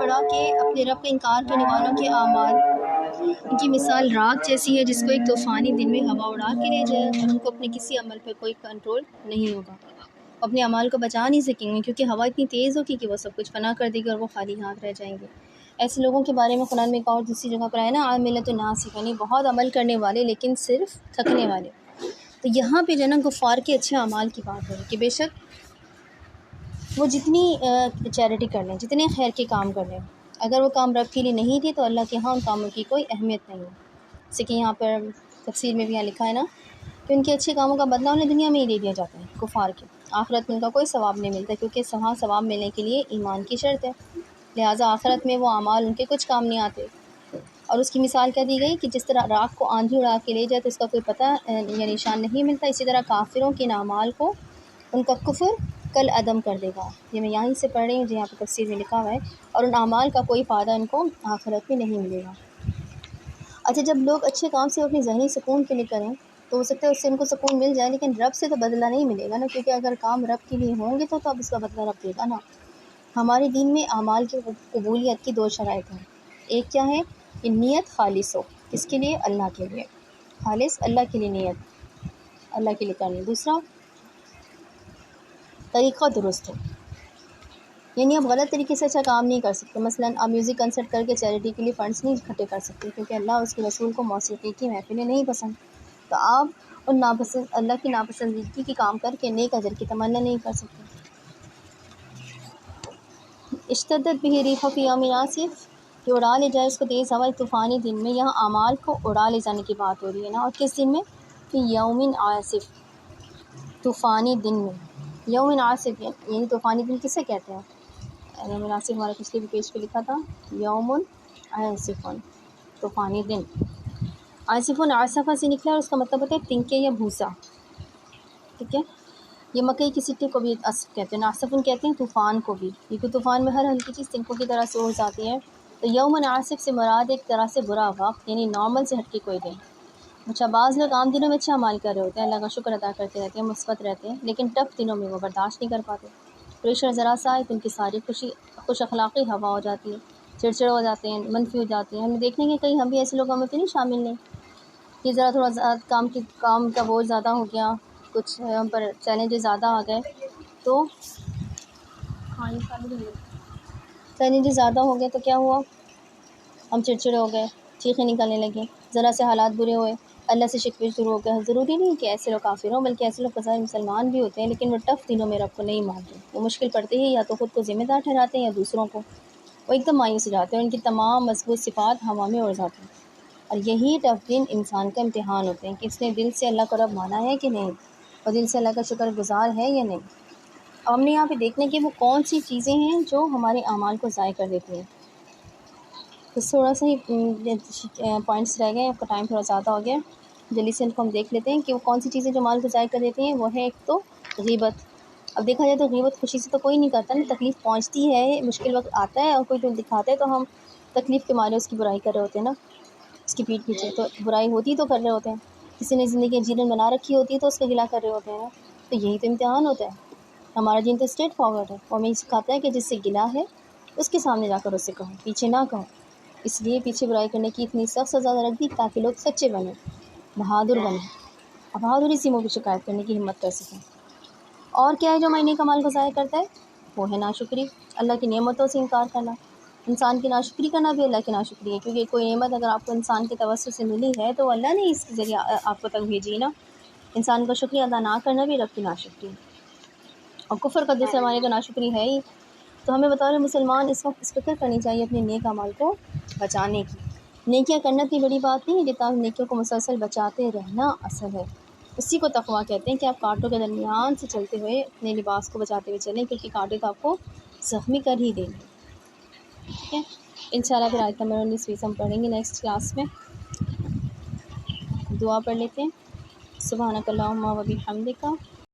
پڑھا کہ اپنے رب کا انکار کرنے والوں کے اعمال ان کی مثال راکھ جیسی ہے، جس کو ایک طوفانی دن میں ہوا اڑا کے لے جائے، اور ان کو اپنے کسی عمل پر کوئی کنٹرول نہیں ہوگا، اپنے اعمال کو بچا نہیں سکیں گے، کیونکہ ہوا اتنی تیز ہوگی کہ وہ سب کچھ فنا کر دے گی اور وہ خالی ہاتھ رہ جائیں گے۔ ایسے لوگوں کے بارے میں قرآن میں ایک اور دوسری جگہ پر آیا نا، عاملۃ ناصبہ، یعنی بہت عمل کرنے والے لیکن صرف تھکنے والے۔ تو یہاں پہ جو ہے نا کفار کے اچھے اعمال کی بات ہے کہ بے شک وہ جتنی چیریٹی کر لیں، جتنے خیر کے کام کر لیں، اگر وہ کام رب کے لیے نہیں تھے تو اللہ کے ہاں ان کاموں کی کوئی اہمیت نہیں ہے۔ جیسے کہ یہاں پر تفسیر میں بھی یہاں لکھا ہے نا کہ ان کے اچھے کاموں کا بدلہ انہیں دنیا میں ہی دے دیا جاتا ہے، کفار کے آخرت میں ان کا کوئی ثواب نہیں ملتا، کیونکہ ثواب ملنے کے لیے ایمان کی شرط ہے، لہٰذا آخرت میں وہ اعمال ان کے کچھ کام نہیں آتے۔ اور اس کی مثال کیا دی گئی کہ جس طرح راکھ کو آندھی اڑا کے لے جائے تو اس کا کوئی پتہ یا نشان نہیں ملتا، اسی طرح کافروں کے اعمال کو ان کا کفر کل عدم کر دے گا۔ یہ میں یہیں سے پڑھ رہی ہوں، جہاں پہ تفسیر میں لکھا ہوا ہے، اور ان اعمال کا کوئی فائدہ ان کو آخرت میں نہیں ملے گا۔ اچھا، جب لوگ اچھے کام سے اپنی ذہنی سکون کے لیے کریں تو ہو سکتا ہے اس سے ان کو سکون مل جائے، لیکن رب سے تو بدلہ نہیں ملے گا نا، کیونکہ اگر کام رب کے لیے ہوں گے تو اب اس کا بدلہ رب دے گا نا۔ ہمارے دین میں اعمال کی قبولیت کی دو شرائط ہیں، ایک کیا ہے کہ نیت خالص ہو، کس کے لیے؟ اللہ کے لیے، خالص اللہ کے لیے نیت اللہ کے لیے کرنی، دوسرا طریقہ درست ہو، یعنی آپ غلط طریقے سے اچھا کام نہیں کر سکتے۔ مثلا آپ میوزک کنسرٹ کر کے چیریٹی کے لیے فنڈس نہیں اکٹھے کر سکتے، کیونکہ اللہ اور اس کے رسول کو موسیقی کی محفلیں نہیں پسند، تو آپ ان اللہ کی ناپسندیدگی کی کام کر کے نیک اجر کی تمنا نہیں کر سکتے۔ اشتدت به الريح في يوم عاصف، کہ اڑا لے جائے اس کو تیز ہوا ایک طوفانی دن میں، یہاں اعمال کو اڑا لے جانے کی بات ہو رہی ہے نا، اور کس دن میں؟ فی یوم عاصف، طوفانی دن میں۔ یوم عاصف یعنی طوفانی دن کسے کہتے ہیں؟ یوم عاصف ہمارے پچھلے بھی پیج پہ لکھا تھا، یوم عاصف، طوفانی دن۔ عاصف عاصفہ سے نکلا اور اس کا مطلب ہوتا ہے تنکے یا بھوسا، ٹھیک ہے؟ یہ مکئی کی سٹی کو بھی عصف کہتے ہیں، عاصفن کہتے ہیں طوفان کو بھی، کیونکہ طوفان میں ہر ہلکی چیز تنکوں کی طرح سے اڑ جاتی ہے۔ تو یوم عاصف سے مراد ایک طرح سے برا وقت، یعنی نارمل سے ہٹ کے کوئی دن۔ اچھا، بعض لوگ عام دنوں میں اچھا عمال کر رہے ہوتے ہیں، اللہ کا شکر ادا کرتے رہتے ہیں، مثبت رہتے ہیں، لیکن ٹف دنوں میں وہ برداشت نہیں کر پاتے، پریشر ذرا سا آئے تو ان کی ساری خوش اخلاقی ہوا ہو جاتی ہے، چڑچڑ ہو جاتے ہیں، منفی ہو جاتے ہیں۔ ہم دیکھنے کے کئی ہم بھی ایسے لوگوں میں تو نہیں شامل نہیں کہ ذرا تھوڑا کام کا بوجھ زیادہ ہو گیا، کچھ ہم پر چیلنجز زیادہ آ گئے تو چیلنجز زیادہ ہو گئے تو کیا ہوا؟ ہم چڑچڑے ہو گئے، چیخیں نکلنے لگیں، ذرا سے حالات برے ہوئے، اللہ سے شکوے شروع ہو گئے۔ ضروری نہیں کہ ایسے لوگ کافر ہوں، بلکہ ایسے لوگ بظاہر مسلمان بھی ہوتے ہیں، لیکن وہ ٹف دنوں میں رب کو نہیں مانتے، وہ مشکل پڑتے ہی یا تو خود کو ذمہ دار ٹھہراتے ہیں یا دوسروں کو، وہ ایک دم مایوس ہو جاتے ہیں، ان کی تمام مضبوط صفات ہوا میں اڑ جاتی ہیں۔ اور یہی ٹف دن انسان کا امتحان ہوتے ہیں کہ اس نے دل سے اللہ کو رب مانا ہے کہ نہیں، اور دل سے اللہ کا شکر گزار ہے یا نہیں۔ اب ہم نے یہاں پہ دیکھنے کہ وہ کون سی چیزیں ہیں جو ہمارے اعمال کو ضائع کر دیتی ہیں۔ تو تھوڑا سا ہی پوائنٹس رہ گئے، آپ کا ٹائم تھوڑا زیادہ ہو گیا، جلدی سے ان کو ہم دیکھ لیتے ہیں کہ وہ کون سی چیزیں جو مال کو ضائع کر دیتی ہیں۔ وہ ہے ایک تو غیبت۔ اب دیکھا جائے تو غیبت خوشی سے تو کوئی نہیں کرتا نا، تکلیف پہنچتی ہے، مشکل وقت آتا ہے اور کوئی تو دکھاتا ہے تو ہم تکلیف کے مارے اس کی برائی کر رہے ہوتے ہیں نا، اس کی پیٹھ پیچھے، تو برائی ہوتی تو کر رہے ہوتے ہیں، کسی نے زندگی جیون بنا رکھی ہوتی ہے تو اس کا گلا کر رہے ہوتے ہیں نا، تو یہی تو امتحان ہوتا ہے۔ ہمارا دین تو اسٹریٹ فارورڈ ہے، اور ہمیں یہ سکھاتا ہے کہ جس سے گلا ہے اس کے سامنے جا کر اس سے کہو، پیچھے نہ کہو۔ اس لیے پیچھے برائی کرنے کی اتنی سخت سزا رکھ دی تاکہ لوگ سچے بنیں، بہادر بنیں، اور بہادری سے منہ کی شکایت کرنے کی ہمت کر سکیں۔ اور کیا ہے جو نیک اعمال کو ضائع کرتا ہے؟ وہ ہے ناشکری، اللہ کی نعمتوں سے انکار کرنا۔ انسان کی ناشکری کرنا بھی اللہ کی ناشکری ہے، کیونکہ کوئی نعمت اگر آپ کو انسان کے توسط سے ملی ہے تو اللہ نے اس کے ذریعے آپ کو تک بھیجی نا۔ انسان کا شکریہ ادا نہ کرنا بھی رب کی ناشکری ہے، اور کفر کا دوسرا معنی تو ناشکری ہے ہی۔ تو ہمیں بطور مسلمان اس وقت اس فکر کرنی چاہیے اپنے نیک اعمال کو بچانے کی۔ نیکیاں کرنا اتنی بڑی بات نہیں ہے جتنا نیکیوں کو مسلسل بچاتے رہنا اصل ہے، اسی کو تقویٰ کہتے ہیں کہ آپ کانٹوں کے درمیان سے چلتے ہوئے اپنے لباس کو بچاتے ہوئے چلیں، کیونکہ کانٹے تو آپ کو زخمی کر ہی دیں گے، ٹھیک ہے؟ انشاءاللہ پھر آیت نمبر 19 ہم پڑھیں گے نیکسٹ کلاس میں۔ دعا پڑھ لیتے ہیں۔ سبحانک اللہم و بحمدک